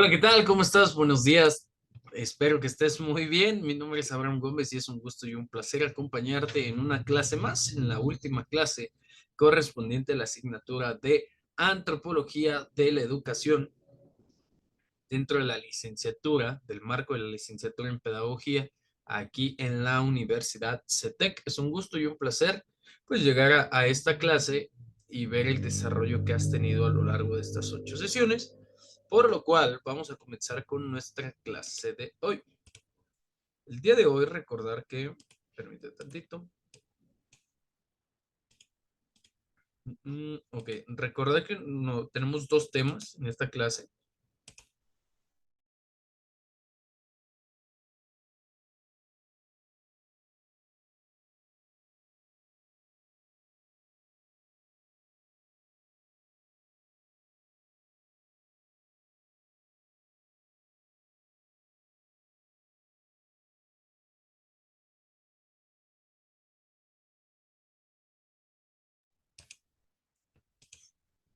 Hola, ¿qué tal? ¿Cómo estás? Buenos días. Espero que estés muy bien. Mi nombre es Abraham Gómez y es un gusto y un placer acompañarte en una clase más, en la última clase correspondiente a la asignatura de Antropología de la Educación dentro de la licenciatura, del marco de la licenciatura en Pedagogía, aquí en la Universidad CETEC. Es un gusto y un placer pues llegar a esta clase y ver el desarrollo que has tenido a lo largo de estas 8 sesiones, por lo cual vamos a comenzar con nuestra clase de hoy. El día de hoy recordar que, permíteme tantito, ok, recordar que no, tenemos dos temas en esta clase.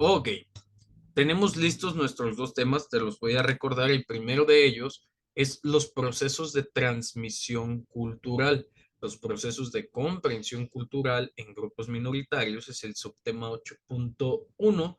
Ok, tenemos listos nuestros dos temas, te los voy a recordar. El primero de ellos es los procesos de transmisión cultural. Los procesos de comprensión cultural en grupos minoritarios es el subtema 8.1.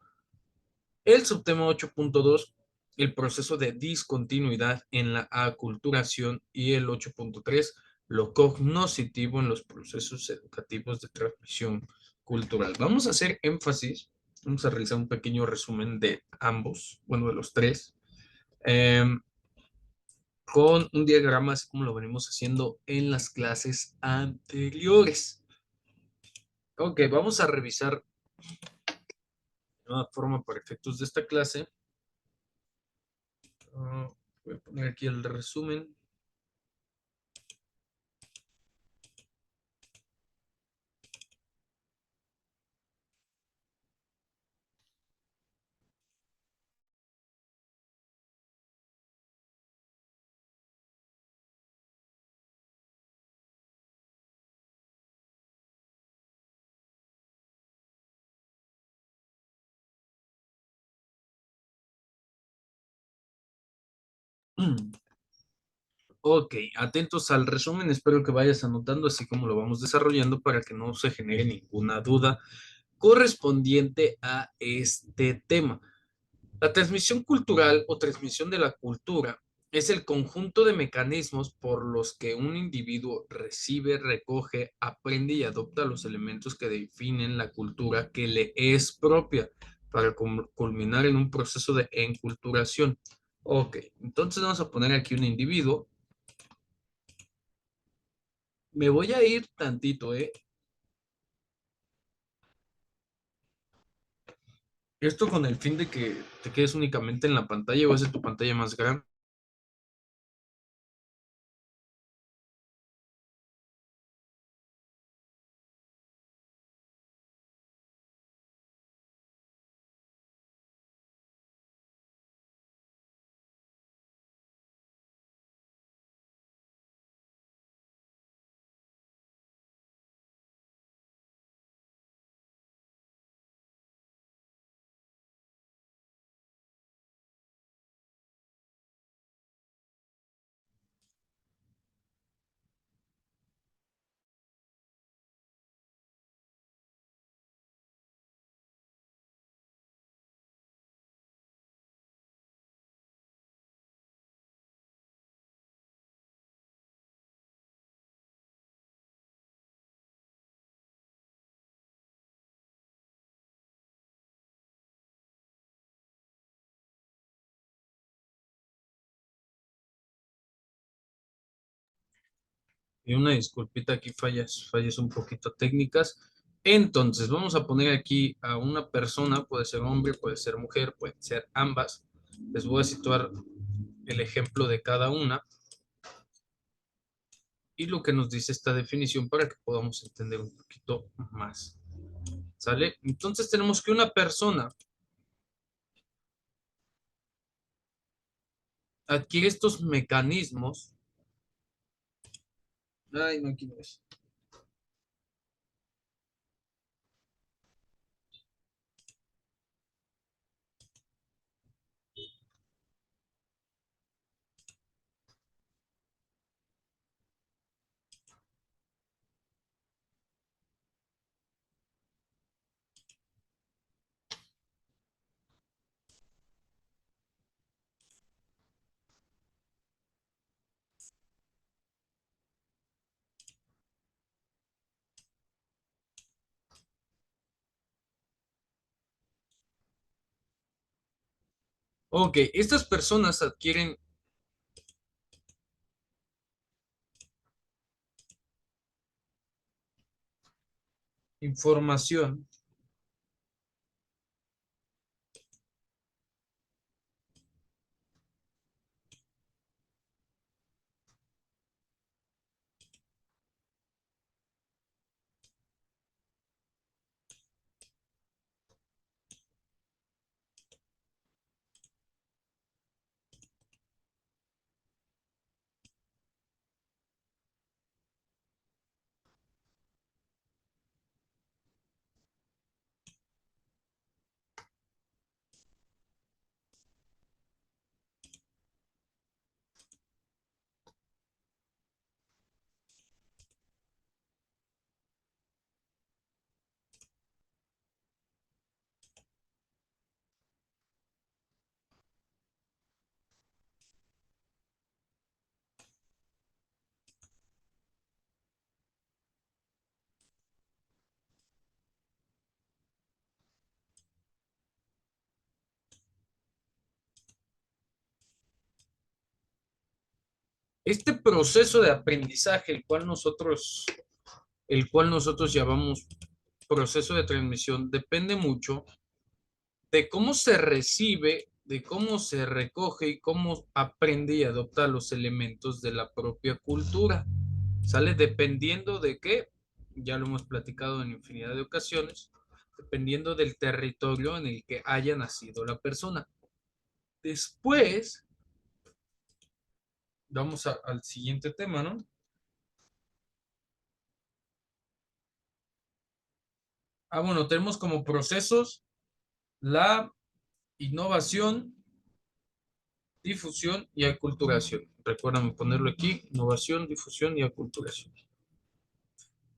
El subtema 8.2, el proceso de discontinuidad en la aculturación, y el 8.3, lo cognoscitivo en los procesos educativos de transmisión cultural. Vamos a hacer énfasis, vamos a realizar un pequeño resumen de ambos, bueno, de los tres, eh, con un diagrama así como lo venimos haciendo en las clases anteriores. Ok, vamos a revisar de nueva forma para efectos de esta clase. Voy a poner aquí el resumen. Ok, atentos al resumen, espero que vayas anotando así como lo vamos desarrollando para que no se genere ninguna duda correspondiente a este tema. La transmisión cultural o transmisión de la cultura es el conjunto de mecanismos por los que un individuo recibe, recoge, aprende y adopta los elementos que definen la cultura que le es propia para culminar en un proceso de enculturación. Ok, entonces vamos a poner aquí un individuo. Me voy a ir tantito, ¿eh? Esto con el fin de que te quedes únicamente en la pantalla o hace tu pantalla más grande. Y una disculpita, aquí fallas un poquito técnicas. Entonces, vamos a poner aquí a una persona, puede ser hombre, puede ser mujer, puede ser ambas. Les voy a situar el ejemplo de cada una y lo que nos dice esta definición para que podamos entender un poquito más. ¿Sale? Entonces tenemos que una persona adquiere estos mecanismos. Ay, no, aquí no es. Ok, estas personas adquieren información este proceso de aprendizaje, el cual nosotros llamamos proceso de transmisión, depende mucho de cómo se recibe, de cómo se recoge y cómo aprende y adopta los elementos de la propia cultura. ¿Sale? Dependiendo de qué, ya lo hemos platicado en infinidad de ocasiones, dependiendo del territorio en el que haya nacido la persona. Después, vamos al siguiente tema, ¿no? Bueno, tenemos como procesos la innovación, difusión y aculturación. Recuerden ponerlo aquí, innovación, difusión y aculturación.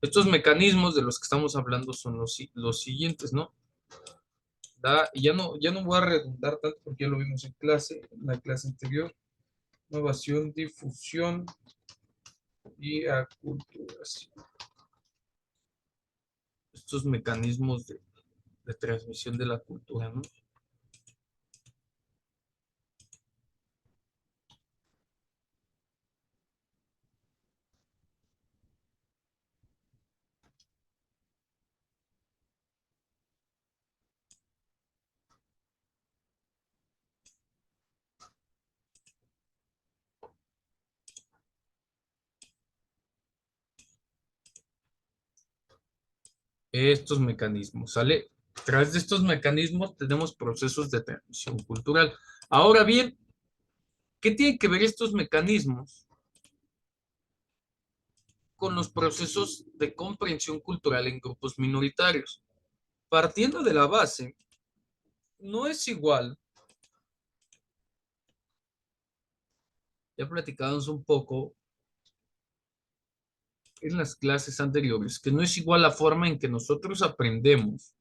Estos mecanismos de los que estamos hablando son los siguientes, ¿no? Y ya no voy a redundar tanto porque ya lo vimos en la clase anterior. Innovación, difusión y aculturación. Estos mecanismos de transmisión de la cultura, ¿no? Estos mecanismos, ¿sale? A través de estos mecanismos tenemos procesos de transmisión cultural. Ahora bien, ¿qué tienen que ver estos mecanismos con los procesos de comprensión cultural en grupos minoritarios? Partiendo de la base, no es igual, ya platicamos un poco en las clases anteriores, que no es igual la forma en que nosotros aprendemos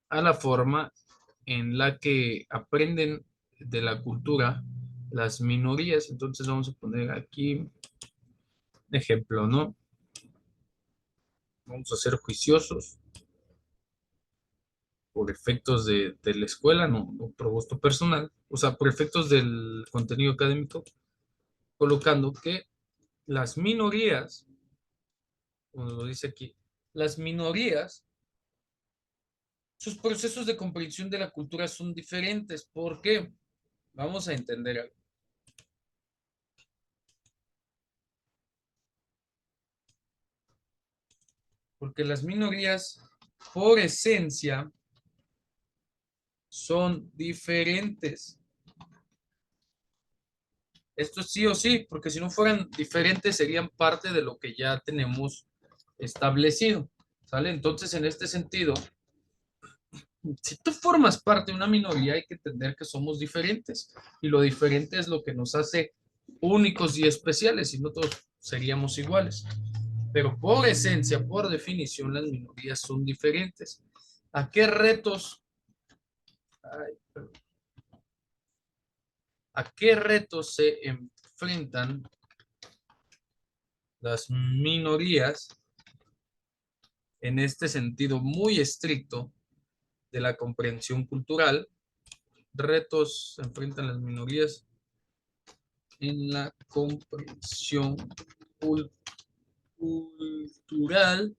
a la forma en la que aprenden de la cultura las minorías. Entonces vamos a poner aquí un ejemplo, ¿no? Vamos a ser juiciosos por efectos de la escuela, no por gusto personal, o sea, por efectos del contenido académico, colocando que las minorías, como lo dice aquí, las minorías, sus procesos de comprensión de la cultura son diferentes. ¿Por qué? Vamos a entender algo. Porque las minorías, por esencia, son diferentes. Esto sí o sí, porque si no fueran diferentes serían parte de lo que ya tenemos establecido. ¿Sale? Entonces, en este sentido, si tú formas parte de una minoría, hay que entender que somos diferentes. Y lo diferente es lo que nos hace únicos y especiales, si no todos seríamos iguales. Pero por esencia, por definición, las minorías son diferentes. ¿A qué retos? Ay, ¿A qué retos se enfrentan las minorías en este sentido muy estricto de la comprensión cultural? retos enfrentan las minorías en la comprensión cultural.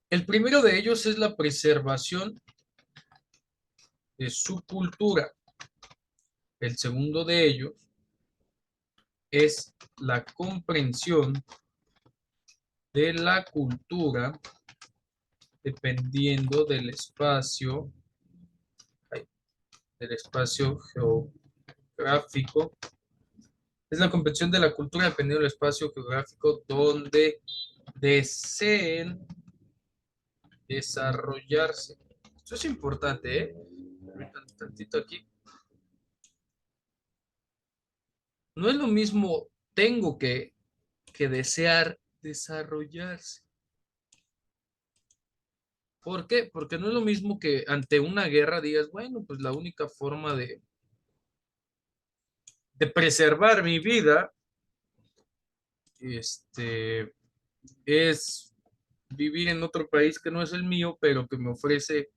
El primero de ellos es la preservación de su cultura. El segundo de ellos es la comprensión de la cultura dependiendo del espacio geográfico. Es la comprensión de la cultura dependiendo del espacio geográfico donde deseen desarrollarse. Esto es importante, ¿eh? Tantito aquí. No es lo mismo tengo que desear desarrollarse. ¿Por qué? Porque no es lo mismo que ante una guerra digas, bueno, pues la única forma de preservar mi vida, es vivir en otro país que no es el mío, pero que me ofrece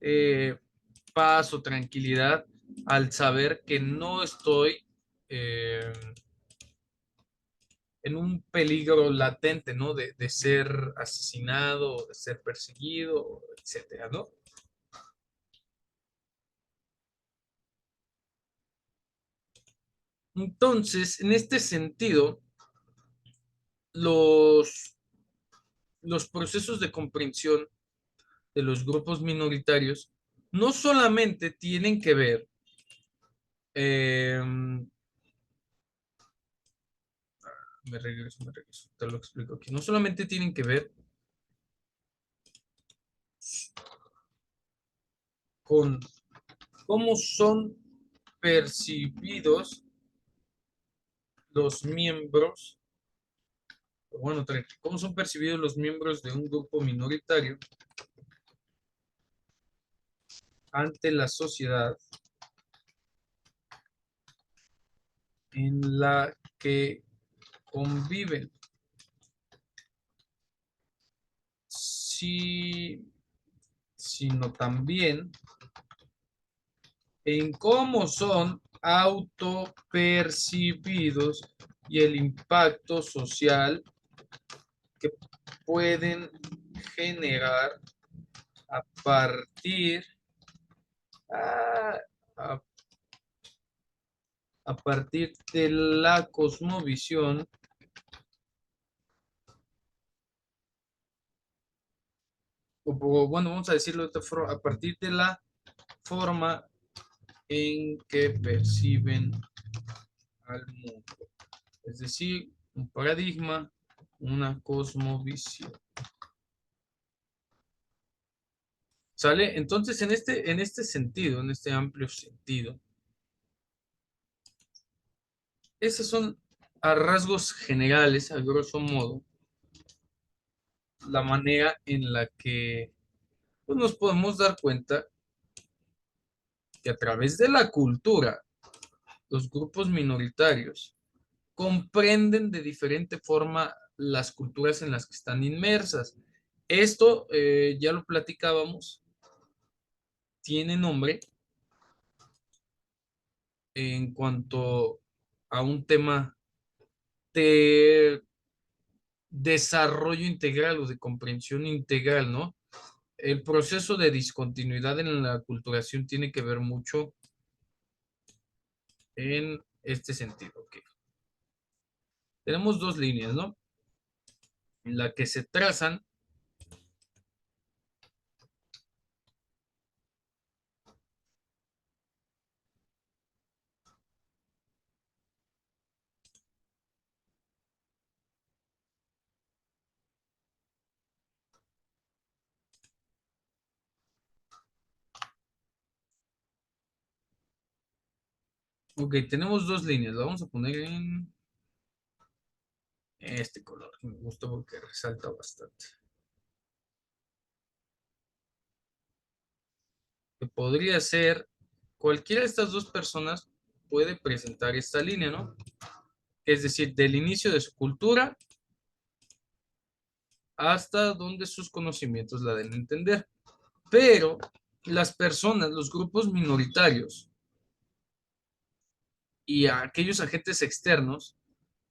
eh, paz o tranquilidad al saber que no estoy eh, en un peligro latente, ¿no? De ser asesinado, de ser perseguido, etcétera, ¿no? Entonces, en este sentido, los, los procesos de comprensión de los grupos minoritarios no solamente tienen que ver, me regreso, te lo explico aquí, no solamente tienen que ver con cómo son percibidos los miembros, bueno, cómo son percibidos los miembros de un grupo minoritario ante la sociedad en la que conviven. Sí, sino también en cómo son autopercibidos y el impacto social que pueden generar a partir, a, a- a partir de la cosmovisión, bueno, vamos a decirlo de otra forma, a partir de la forma en que perciben al mundo. Es decir, un paradigma, una cosmovisión. ¿Sale? Entonces, en este sentido, en este amplio sentido, esos son a rasgos generales, a grosso modo, la manera en la que pues, nos podemos dar cuenta que a través de la cultura, los grupos minoritarios comprenden de diferente forma las culturas en las que están inmersas. Esto, ya lo platicábamos, tiene nombre en cuanto a un tema de desarrollo integral o de comprensión integral, ¿no? El proceso de discontinuidad en la aculturación tiene que ver mucho en este sentido. Okay. Tenemos dos líneas, ¿no? En la que se trazan, ok, tenemos dos líneas, la vamos a poner en este color, que me gusta porque resalta bastante. Que podría ser, cualquiera de estas dos personas puede presentar esta línea, ¿no? Es decir, del inicio de su cultura hasta donde sus conocimientos la den a entender. Pero las personas, los grupos minoritarios y aquellos agentes externos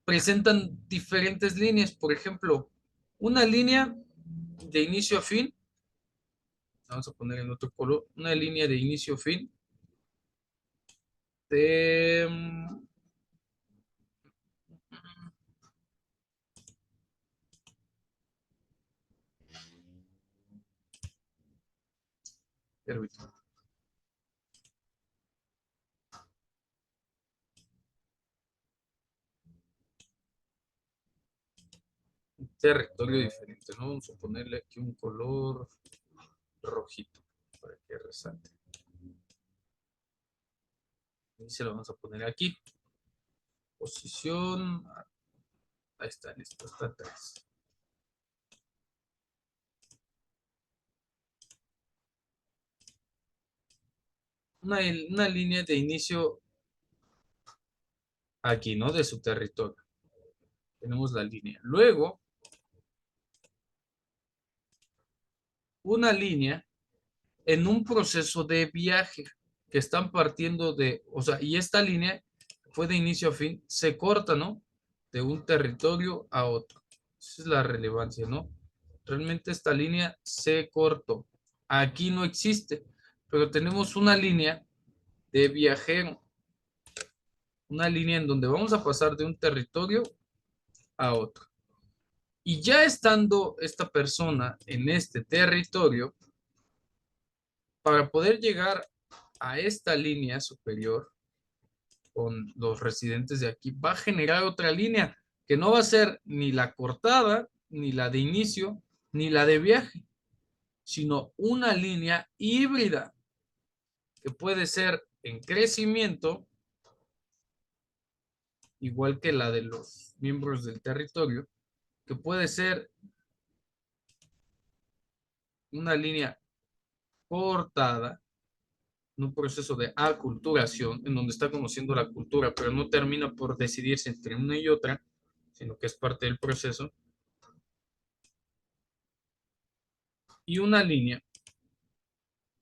presentan diferentes líneas. Por ejemplo, una línea de inicio a fin, vamos a poner en otro color, una línea de inicio a fin de permítame, un territorio diferente, ¿no? Vamos a ponerle aquí un color rojito para que resalte. Y se lo vamos a poner aquí. Posición. Ahí está, listo, está atrás. Una línea de inicio aquí, ¿no? De su territorio. Tenemos la línea. Luego, una línea en un proceso de viaje que están partiendo de, o sea, y esta línea fue de inicio a fin, se corta, ¿no? De un territorio a otro. Esa es la relevancia, ¿no? Realmente esta línea se cortó. Aquí no existe, pero tenemos una línea de viajero, una línea en donde vamos a pasar de un territorio a otro. Y ya estando esta persona en este territorio, para poder llegar a esta línea superior con los residentes de aquí, va a generar otra línea que no va a ser ni la cortada, ni la de inicio, ni la de viaje, sino una línea híbrida que puede ser en crecimiento, igual que la de los miembros del territorio, que puede ser una línea cortada, un proceso de aculturación, en donde está conociendo la cultura, pero no termina por decidirse entre una y otra, sino que es parte del proceso, y una línea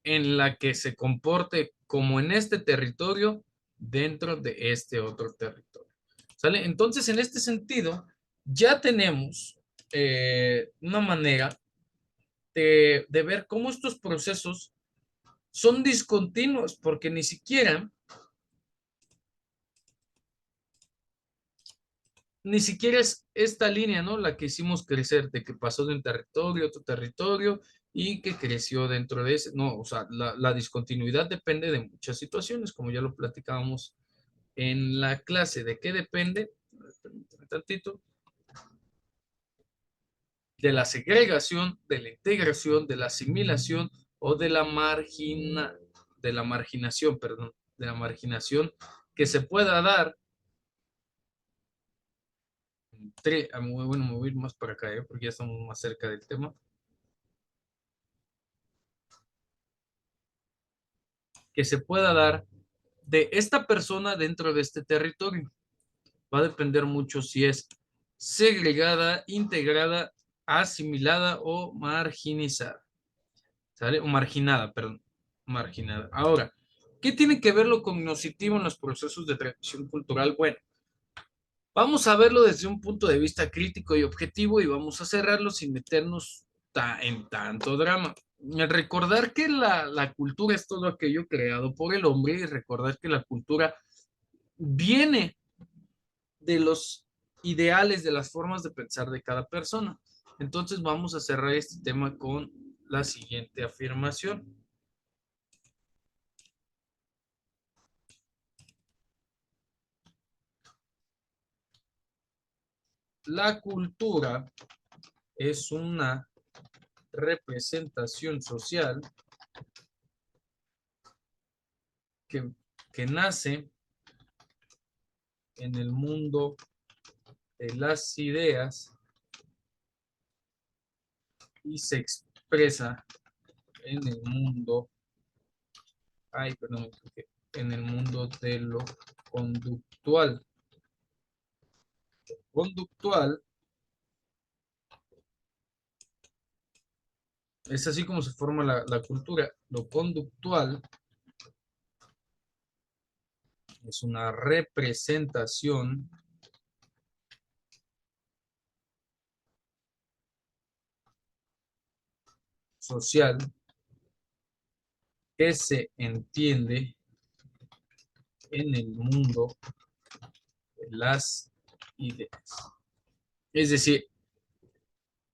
en la que se comporte como en este territorio dentro de este otro territorio. ¿Sale? Entonces, en este sentido, ya tenemos una manera de ver cómo estos procesos son discontinuos, porque ni siquiera es esta línea, ¿no? La que hicimos crecer, de que pasó de un territorio a otro territorio y que creció dentro de ese. No, o sea, la discontinuidad depende de muchas situaciones, como ya lo platicábamos en la clase. ¿De qué depende? Permítame tantito. De la segregación, de la integración, de la asimilación o de la marginación, perdón, de la marginación que se pueda dar bueno, me voy a ir más para acá, porque ya estamos más cerca del tema, que se pueda dar de esta persona dentro de este territorio. Va a depender mucho si es segregada, integrada, asimilada o marginizada. ¿Sale? O marginada, perdón. Marginada. Ahora, ¿qué tiene que ver lo cognitivo en los procesos de transición cultural? Bueno, vamos a verlo desde un punto de vista crítico y objetivo y vamos a cerrarlo sin meternos en tanto drama. Recordar que la cultura es todo aquello creado por el hombre y recordar que la cultura viene de los ideales, de las formas de pensar de cada persona. Entonces vamos a cerrar este tema con la siguiente afirmación. La cultura es una representación social que, que nace en el mundo de las ideas y se expresa en el mundo, ay, perdón, en el mundo de lo conductual. Conductual es así como se forma la cultura. Lo conductual es una representación social que se entiende en el mundo de las ideas. Es decir,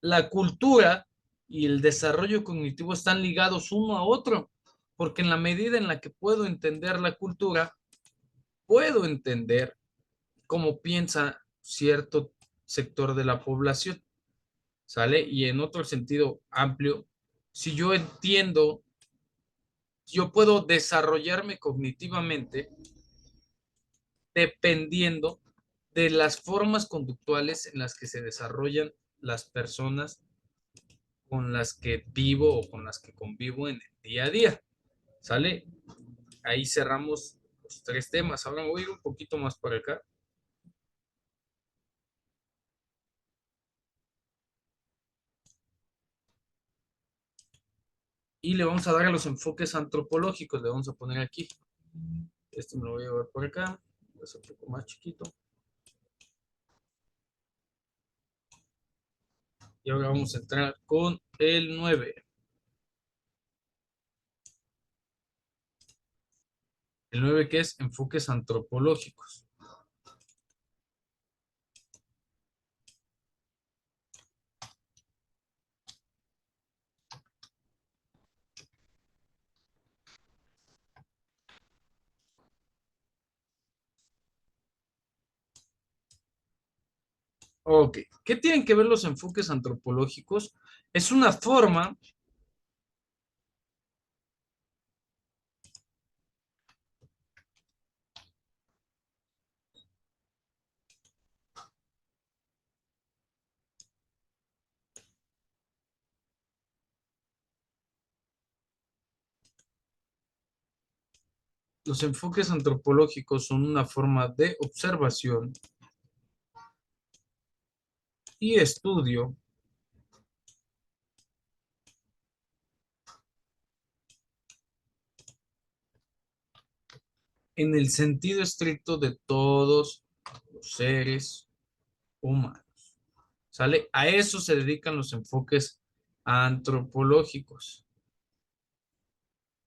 la cultura y el desarrollo cognitivo están ligados uno a otro, porque en la medida en la que puedo entender la cultura, puedo entender cómo piensa cierto sector de la población, ¿sale? Y en otro sentido amplio, si yo entiendo, yo puedo desarrollarme cognitivamente dependiendo de las formas conductuales en las que se desarrollan las personas con las que vivo o con las que convivo en el día a día. ¿Sale? Ahí cerramos los tres temas. Ahora me voy a ir un poquito más para acá. Y le vamos a dar a los enfoques antropológicos. Le vamos a poner aquí. Este me lo voy a llevar por acá. Voy a hacer un poco más chiquito. Y ahora vamos a entrar con el 9. El 9 que es enfoques antropológicos. Ok, ¿qué tienen que ver los enfoques antropológicos? Es una forma, los enfoques antropológicos son una forma de observación y estudio en el sentido estricto de todos los seres humanos. ¿Sale? A eso se dedican los enfoques antropológicos.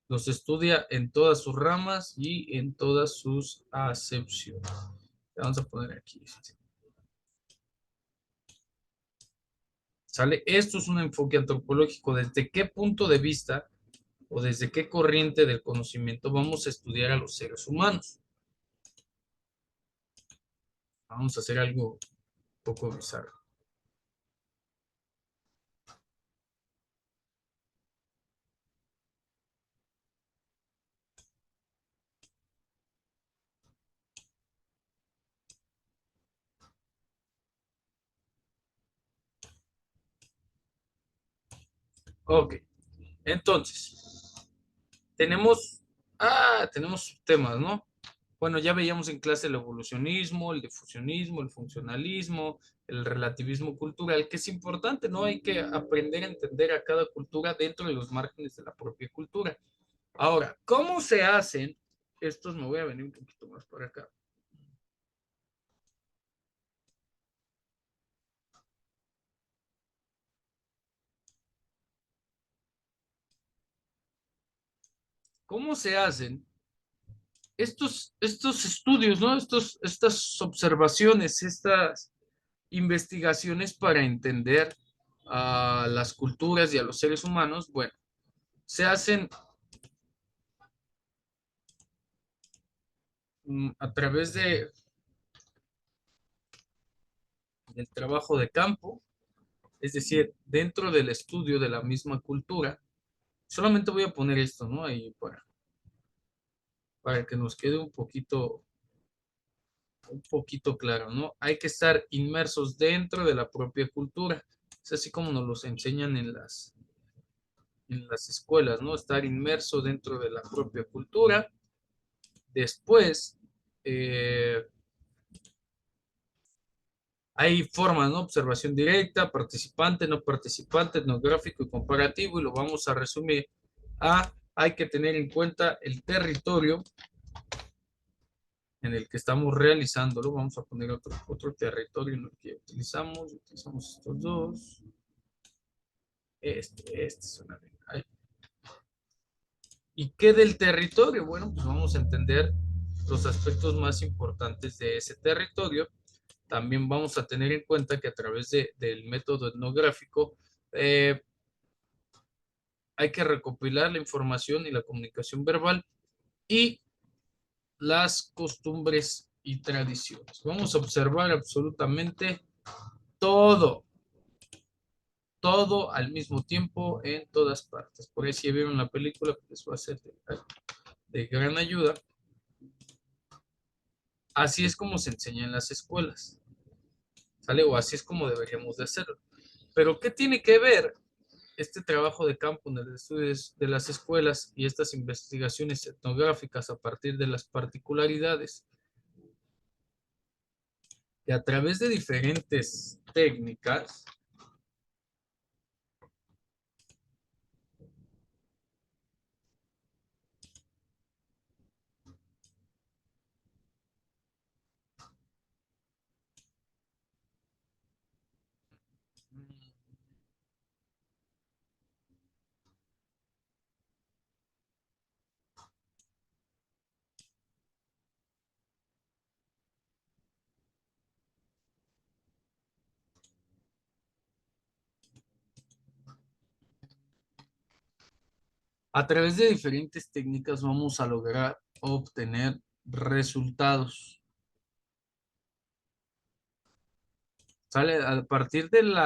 Los estudia en todas sus ramas y en todas sus acepciones. Vamos a poner aquí. ¿Sale? Esto es un enfoque antropológico. ¿Desde qué punto de vista o desde qué corriente del conocimiento vamos a estudiar a los seres humanos? Vamos a hacer algo un poco bizarro. Ok, entonces, tenemos, tenemos temas, ¿no? Bueno, ya veíamos en clase el evolucionismo, el difusionismo, el funcionalismo, el relativismo cultural, que es importante, ¿no? Hay que aprender a entender a cada cultura dentro de los márgenes de la propia cultura. Ahora, ¿cómo se hacen? Estos me voy a venir un poquito más por acá. ¿Cómo se hacen estos estudios, ¿no? Estas observaciones, estas investigaciones para entender a las culturas y a los seres humanos? Bueno, se hacen a través del trabajo de campo, es decir, dentro del estudio de la misma cultura. Solamente voy a poner esto, ¿no? Ahí para que nos quede un poquito claro, ¿no? Hay que estar inmersos dentro de la propia cultura. Es así como nos los enseñan en las escuelas, ¿no? Estar inmerso dentro de la propia cultura. Después, eh, hay formas, ¿no? Observación directa, participante, no participante, etnográfico y comparativo, y lo vamos a resumir a hay que tener en cuenta el territorio en el que estamos realizándolo. Vamos a poner otro territorio en el que utilizamos estos dos. Este suena bien. Ahí. ¿Y qué del territorio? Bueno, pues vamos a entender los aspectos más importantes de ese territorio. También vamos a tener en cuenta que a través del método etnográfico hay que recopilar la información y la comunicación verbal y las costumbres y tradiciones. Vamos a observar absolutamente todo, todo al mismo tiempo en todas partes. Por ahí si vieron la película, pues va a ser de gran ayuda. Así es como se enseña en las escuelas, ¿sale? O así es como deberíamos de hacerlo. Pero ¿qué tiene que ver este trabajo de campo en el estudio de las escuelas y estas investigaciones etnográficas a partir de las particularidades? Que a través de diferentes técnicas, vamos a lograr obtener resultados. ¿Sale? A partir del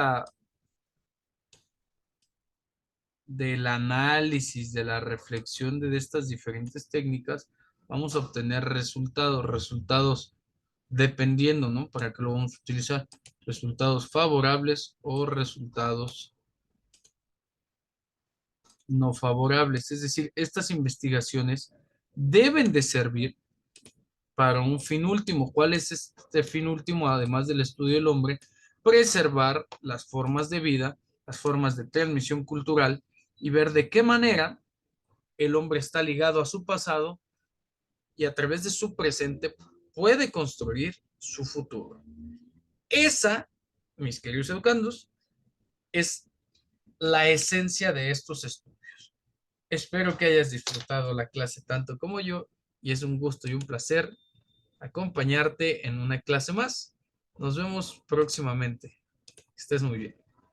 análisis, de la reflexión de estas diferentes técnicas, vamos a obtener resultados dependiendo, ¿no? Para qué lo vamos a utilizar, resultados favorables o resultados no favorables. Es decir, estas investigaciones deben de servir para un fin último. ¿Cuál es este fin último, además del estudio del hombre? Preservar las formas de vida, las formas de transmisión cultural y ver de qué manera el hombre está ligado a su pasado y a través de su presente puede construir su futuro. Esa, mis queridos educandos, es la esencia de estos estudios. Espero que hayas disfrutado la clase tanto como yo y es un gusto y un placer acompañarte en una clase más. Nos vemos próximamente. Que estés muy bien.